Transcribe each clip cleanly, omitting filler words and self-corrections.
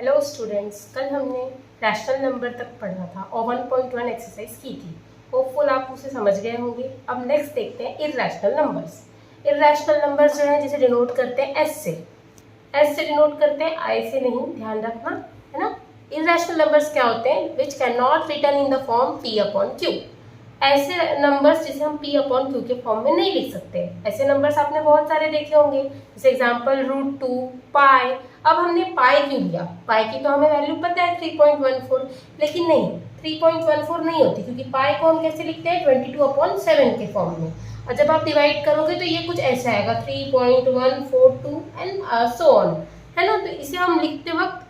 Hello students, कल हमने rational number तक पढ़ा था और 1.1 एक्सरसाइज की थी। होपफुल आप उसे समझ गए होंगे। अब नेक्स्ट देखते हैं इर्रेशनल नंबर्स। इर्रेशनल नंबर्स जो है जिसे डिनोट करते हैं एस से डिनोट करते हैं, आई से नहीं, ध्यान रखना है ना। इर्रेशनल नंबर्स क्या होते हैं? Which can not return in the form P upon Q. ऐसे नंबर्स जिसे हम p अपॉन क्यू के फॉर्म में नहीं लिख सकते। ऐसे नंबर्स आपने बहुत सारे देखे होंगे, जैसे एग्जांपल √2, पाई। अब हमने पाई क्यों लिया? पाई की तो हमें वैल्यू पता है 3.14, लेकिन नहीं, 3.14 नहीं होती, क्योंकि पाई को हम कैसे लिखते हैं 22/7 के फॉर्म में। और जब आप डिवाइड करोगे तो ये कुछ ऐसा आएगा 3.142 एंड सो ऑन, है ना। तो इसे हम लिखते वक्त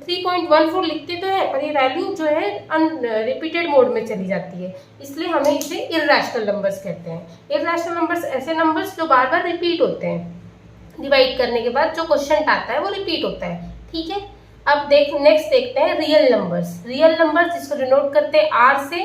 3.14 लिखते तो है, पर ये वैल्यू जो है रिपीटेड मोड में चली जाती है, इसलिए हमें इसे इर्रेशनल नंबर्स कहते हैं। इर्रेशनल नंबर्स ऐसे नंबर्स जो बार बार रिपीट होते हैं, डिवाइड करने के बाद जो क्वेश्चन आता है वो रिपीट होता है, ठीक है। अब नेक्स्ट देखते हैं रियल नंबर्स। रियल नंबर्स जिसको डिनोट करते हैं आर से।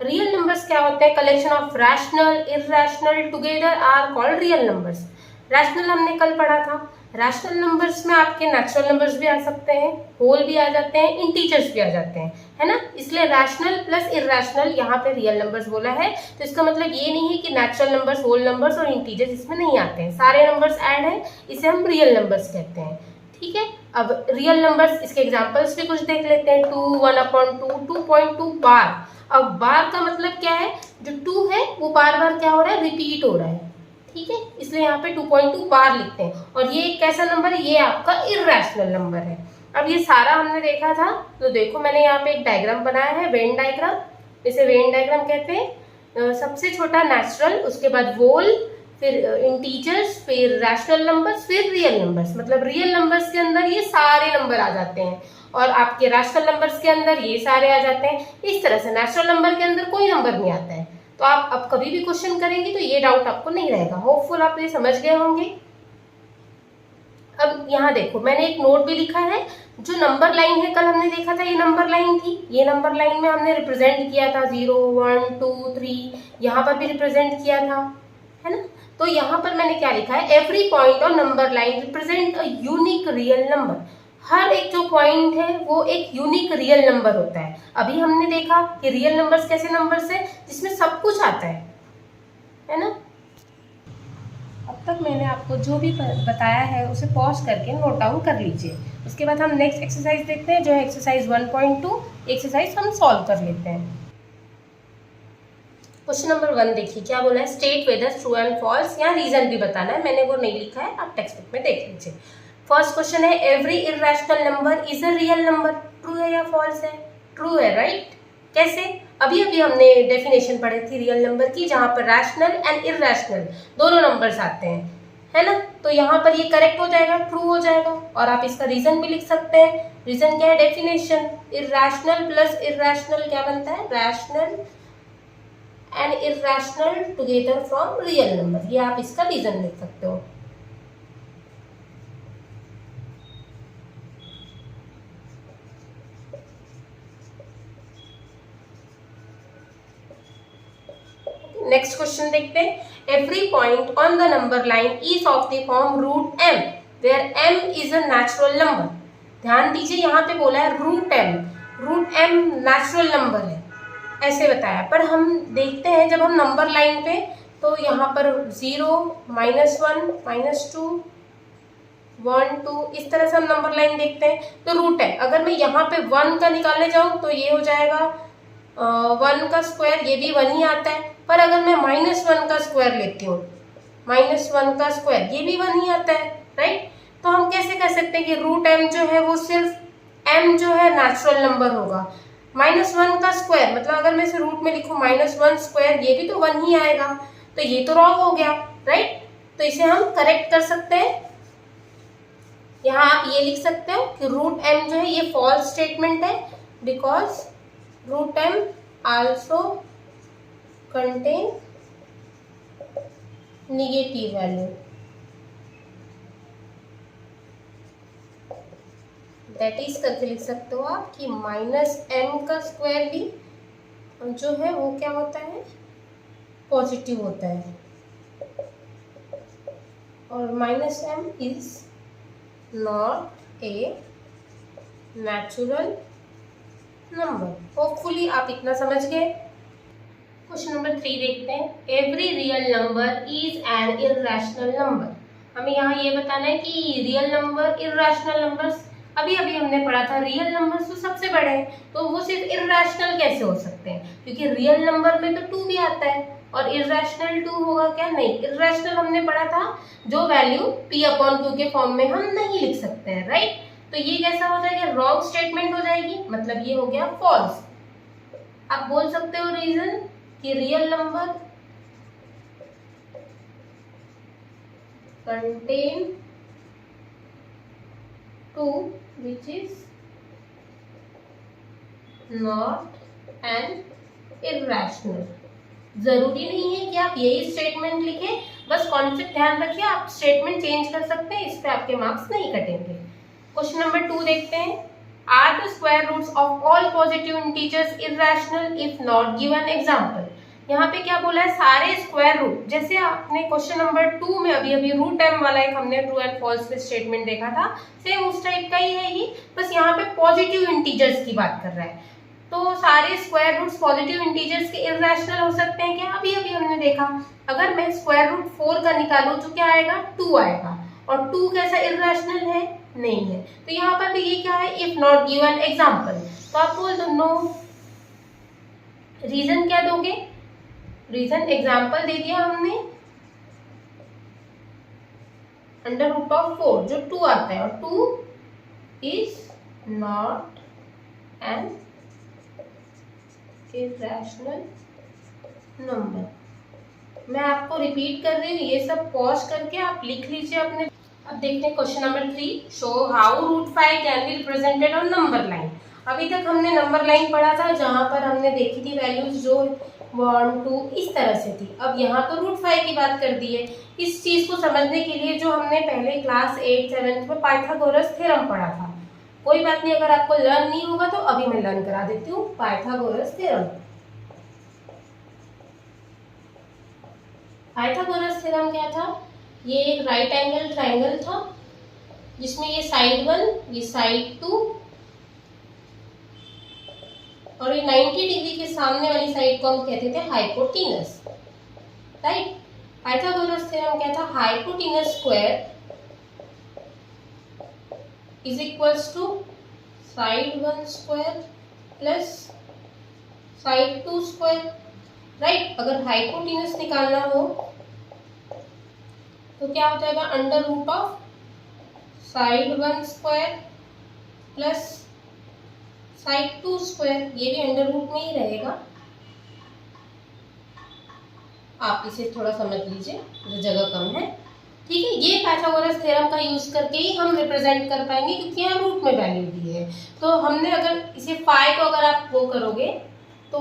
रियल नंबर्स क्या होते हैं? Collection of rational irrational together are called real numbers. Rational हमने कल पढ़ा था। रैशनल नंबर्स में आपके नेचुरल नंबर्स भी आ सकते हैं, होल भी आ जाते हैं, इंटीजर्स भी आ जाते हैं, है ना। इसलिए रैशनल प्लस इर्रेशनल यहाँ पे रियल नंबर्स बोला है। तो इसका मतलब ये नहीं है कि नेचुरल नंबर्स, होल नंबर्स और इंटीजर्स इसमें नहीं आते हैं, सारे नंबर्स ऐड हैं, इसे हम रियल नंबर्स कहते हैं, ठीक है। अब रियल नंबर्स, इसके एग्जांपल्स भी कुछ देख लेते हैं। 2, 1/2, 2.2 बार। अब बार का मतलब क्या है? जो 2 है वो बार बार क्या हो रहा है? रिपीट हो रहा है, ठीक है, इसलिए यहाँ पे 2.2 बार लिखते हैं। और ये एक कैसा नंबर है? ये आपका इर्रेशनल नंबर है। अब ये सारा हमने देखा था, तो देखो मैंने यहाँ पे एक डायग्राम बनाया है, वेन डायग्राम। इसे वेन डायग्राम कहते हैं। सबसे छोटा नेचुरल, उसके बाद वोल, फिर इंटीजर्स, फिर रैशनल नंबर्स, फिर रियल नंबर्स। मतलब रियल नंबर्स के अंदर ये सारे नंबर आ जाते हैं और आपके रैशनल नंबर्स के अंदर ये सारे आ जाते हैं। इस तरह से नेचुरल नंबर के अंदर कोई नंबर नहीं आता है। तो आप अब कभी भी क्वेश्चन करेंगे तो ये डाउट आपको नहीं रहेगा। होपफुल आप ये समझ गए होंगे। अब यहाँ देखो, मैंने एक नोट भी लिखा है। जो नंबर लाइन है, कल हमने देखा था ये नंबर लाइन थी। ये नंबर लाइन में हमने रिप्रेजेंट किया था 0, 1, 2, 3, यहाँ पर भी रिप्रेजेंट किया था, है ना। तो यहाँ पर मैंने क्या लिखा है? Every point on number line represent a unique real number. हर एक जो पॉइंट है वो एक यूनिक रियल नंबर होता है। अभी हमने देखा कि रियल नंबर्स कैसे नंबर्स है? जिसमें सब कुछ आता है ना। अब तक मैंने आपको जो भी बताया है उसे पॉज करके नोट डाउन कर लीजिए। उसके बाद हम नेक्स्ट एक्सरसाइज देखते हैं, जो है एक्सरसाइज 1.2। एक्सरसाइज हम सॉल्व कर लेते हैं। क्वेश्चन नंबर 1 देखिए क्या बोला है? State whether true and false. यहाँ रीजन भी बताना है, मैंने वो नहीं लिखा है, आप टेक्स्ट बुक में देख लीजिए। फर्स्ट क्वेश्चन है, every irrational number is a real number. True है या फॉल्स है? ट्रू है, राइट। कैसे? अभी अभी हमने डेफिनेशन पढ़ी थी रियल नंबर की, जहां पर रैशनल एंड इर्रेशनल दोनों नंबर्स आते हैं, है ना। तो यहाँ पर ये करेक्ट हो जाएगा, ट्रू हो जाएगा। और आप इसका रीजन भी लिख सकते हैं। रीजन क्या है? डेफिनेशन, इर्रेशनल प्लस इर्रेशनल क्या बनता है? Rational and irrational together from real number. ये आप इसका रीजन लिख सकते हो। नेक्स्ट क्वेश्चन देखते हैं। Every point on the number line is of the form √m where m is a natural number. ध्यान दीजिए, यहाँ पे बोला है √m। √m नेचुरल नंबर है, ऐसे बताया। पर हम देखते हैं जब हम नंबर लाइन पे, तो यहाँ पर 0, -1, -2, 1, 2, इस तरह से हम नंबर लाइन देखते हैं। तो रूट है, अगर मैं यहाँ पे 1 का निकालने जाऊँ तो ये हो जाएगा 1 का स्क्वायर, ये भी 1 ही आता है। पर अगर मैं -1 का स्क्वायर लेती हूँ, -1 का स्क्वायर, ये भी 1 ही आता है, राइट। तो हम कैसे कह सकते हैं कि √m जो है वो सिर्फ m जो है नेचुरल नंबर होगा। -1 का स्क्वायर मतलब अगर मैं इसे रूट में लिखूँ -1 स्क्वायर, ये भी तो 1 ही आएगा। तो ये तो रॉन्ग हो गया, राइट। तो इसे हम करेक्ट कर सकते हैं। यहाँ आप ये लिख सकते हो कि √m जो है ये फॉल्स स्टेटमेंट है, because √m also contain negative value. That is करके लिख सकते हो आप कि -m का स्क्वायर भी जो है वो क्या होता है? पॉजिटिव होता है, और -m is not a natural number. Hopefully आप इतना समझ गए। क्वेश्चन नंबर 3 देखते हैं। Every real number is an irrational number. हमें यहाँ ये बताना है कि रियल नंबर इर्रेशनल नंबर्स, अभी अभी हमने पढ़ा था रियल नंबर्स तो सबसे बड़े हैं, तो वो सिर्फ इर्रेशनल कैसे हो सकते हैं, क्योंकि रियल नंबर में तो 2 भी आता है और इर्रेशनल 2 होगा क्या? नहीं, इर्रेशनल हमने पढ़ा था जो वैल्यू p/q के फॉर्म में हम नहीं लिख सकते हैं, राइट। तो ये कैसा हो जाएगा? रॉन्ग स्टेटमेंट हो जाएगी, मतलब ये हो गया फॉल्स। आप बोल सकते हो रीजन कि real number contain 2 which is not an irrational। जरूरी नहीं है कि आप यही स्टेटमेंट लिखें, बस कॉन्सेप्ट ध्यान रखिए। आप स्टेटमेंट चेंज कर सकते हैं, इस पे आपके मार्क्स नहीं कटेंगे। क्वेश्चन नंबर 2 देखते हैं। Are the square roots of all positive integers irrational if not given example. यहाँ पे क्या बोला है? सारे स्क्वायर रूट, जैसे आपने क्वेश्चन नंबर 2 में अभी अभी रूट टाइम वाला एक हमने ट्रू एंड फॉल्स में स्टेटमेंट देखा था, सेम उस टाइप का ही है ये, बस यहाँ पे पॉजिटिव इंटीजर्स की बात कर रहा है। तो सारे स्क्वायर रूट्स पॉजिटिव इंटीजर्स के इर्रेशनल हो सकते हैं क्या? अभी अभी हमने देखा। अगर मैं स्क्वायर रूट 4 का निकालूं तो क्या आएगा? 2 आएगा, और 2 कैसा इर्रेशनल है? नहीं है। तो यहाँ पर भी ये क्या है? If not given example. तो आप बोल दो नो। रीजन क्या दोगे? रीजन एग्जाम्पल दे दिया हमने, अंडर रूट ऑफ 4 जो 2 आता है, और 2 is not an irrational number. मैं आपको रिपीट कर रही हूँ, ये सब पॉज करके आप लिख लीजिए अपने। अब देखते हैं question number 3। Show how root 5 can be represented on number line. अभी तक हमने नंबर लाइन पढ़ा था, जहां पर हमने देखी थी वैल्यूज जो 1 2 इस तरह से थी। अब यहाँ तो रूट 5 की बात कर दी है। इस चीज को समझने के लिए जो हमने पहले क्लास 8 7 में पाइथागोरस थ्योरम पढ़ा था, कोई बात नहीं, अगर आपको लर्न नहीं होगा तो अभी मैं लर्न करा देती हूँ। पाइथागोरस थ्योरम, पाइथागोरस थ्योरम क्या था? ये एक राइट एंगल ट्राइंगल था, जिसमें ये साइड 1 ये साइड 2 और ये 90 डिग्री के सामने वाली साइड को हम कहते थे हाइपोटेनस, राइट। पाइथागोरस थ्योरम क्या था? Hypotenuse square is equals to side 1 square plus side 2 square, right. अगर हाइपोटेनस निकालना हो तो क्या हो जाएगा? Under root of side 1 square plus side 2 square, ये भी अंडर रूट में ही रहेगा। आप इसे थोड़ा समझ लीजिए, जगह कम है, ठीक है। ये पाइथागोरस थ्योरम का यूज करके ही हम रिप्रेजेंट कर पाएंगे, क्योंकि यहाँ रूट में वैल्यू दी है। तो हमने अगर इसे 5 को अगर आप वो करोगे तो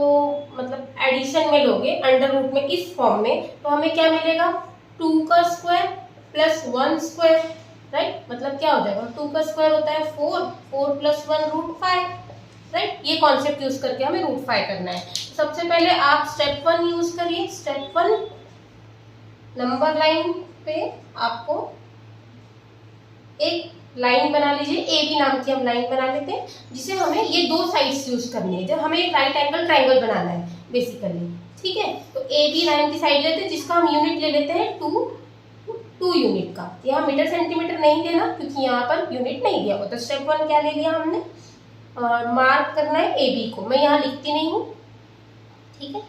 मतलब एडिशन में लोगे अंडर रूट में इस फॉर्म में, तो हमें क्या मिलेगा? 2 का स्क्वायर प्लस 1 स्क्वायर, राइट। मतलब क्या हो जाएगा? 2 का स्क्वायर होता है 4, 4 प्लस 1 रूट 5, राइट। ये कॉन्सेप्ट यूज करके हमें रूट 5 करना है। सबसे पहले आप स्टेप 1 यूज करिए। स्टेप 1, नंबर लाइन पे आपको एक लाइन बना लीजिए, ए बी नाम की हम लाइन बना लेते हैं, जिसे हमें ये 2 साइड्स यूज करनी है। जब हमें एक राइट एंगल ट्राइंगल बनाना है बेसिकली, ठीक है। तो ए बी लाइन की साइड लेते हैं, जिसका हम यूनिट ले लेते हैं 2 यूनिट का। यहाँ मीटर सेंटीमीटर नहीं लेना, क्योंकि यहाँ पर यूनिट नहीं दिया हुआ। तो स्टेप 1 क्या ले लिया हमने? मार्क करना है ए बी को। मैं यहाँ लिखती नहीं हूँ, ठीक है।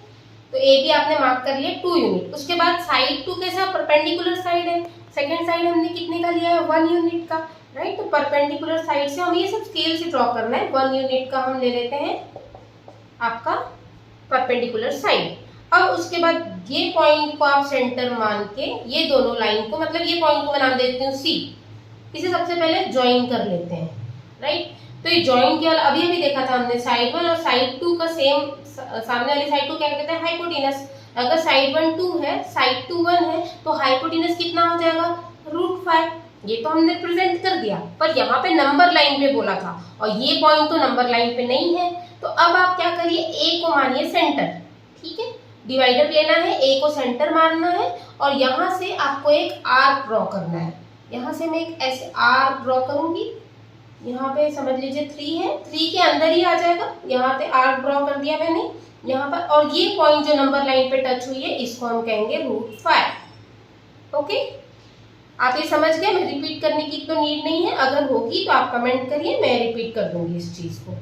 तो ए बी आपने मार्क कर लिया 2 यूनिट। उसके बाद साइड 2 कैसा? परपेंडिकुलर साइड है। सेकेंड साइड हमने कितने का लिया है? 1 यूनिट का, राइट। तो परपेंडिकुलर साइड से हम ये सब स्केल से ड्रॉ करना है। 1 यूनिट का हम ले लेते हैं आपका परपेंडिकुलर साइड। अब उसके बाद ये पॉइंट को आप सेंटर मान के ये दोनों लाइन को, मतलब ये पॉइंट को बना देती हूँ सी। इसे सबसे पहले ज्वाइन कर लेते हैं, राइट। तो ये ज्वाइन किया, अभी अभी देखा था हमने साइड 1 और साइड 2 का सेम, सामने वाली साइड 2 क्या कहते हैं? हाइपोटेनस। अगर साइड 1 2 है, साइड 2 1 है, तो हाइपोटेनस कितना हो जाएगा? रूट 5। ये तो हमने प्रेजेंट कर दिया, पर यहाँ पे नंबर लाइन पे बोला था और ये पॉइंट तो नंबर लाइन पे नहीं है। तो अब आप क्या करिए? ए को मानिए सेंटर, ठीक है। डिवाइडर लेना है, ए को सेंटर मानना है, और यहाँ से आपको एक आर्क ड्रॉ करना है। यहाँ से मैं एक ऐसे आर्क ड्रॉ करूंगी, यहाँ पे समझ लीजिए 3 है, 3 के अंदर ही आ जाएगा। यहाँ पे आर्क ड्रॉ कर दिया मैंने यहाँ पर, और ये पॉइंट जो नंबर लाइन पे टच हुई है इसको हम कहेंगे √5। ओके, आप ये समझ गए। मैं रिपीट करने की तो नीड नहीं है, अगर होगी तो आप कमेंट करिए, मैं रिपीट कर दूंगी इस चीज को।